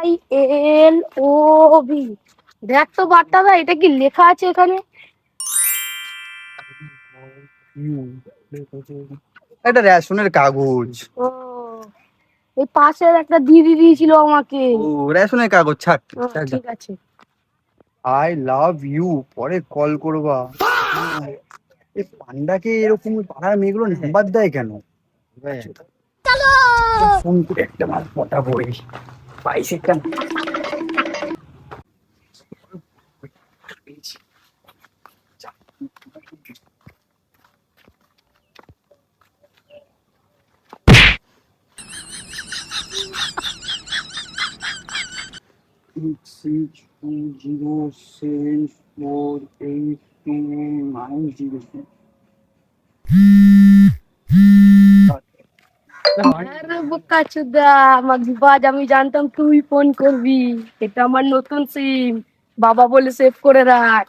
ILOV। দেখ তো বার্তাটা, এটা কি লেখা আছে এখানে? এটা রেশনের কাগজ। ও, এই পাশের একটা দিদি দিয়েছিল আমাকে। ও রেশনের কাগজ, ছাড়। ঠিক আছে। আই লাভ ইউ, পরে কল করবা। এই পান্ডাকে এরকম পাড়ার মেয়েগুলো নাম্বার দেয় কেন? ফোন করে একটা মাল পটাবোই। 22 সেকেন্ড। আরে বোকাচোদা, আমার বাজ, আমি জানতাম তুই ফোন করবি। এটা আমার নতুন সিম, বাবা বলে সেভ করে রাখ।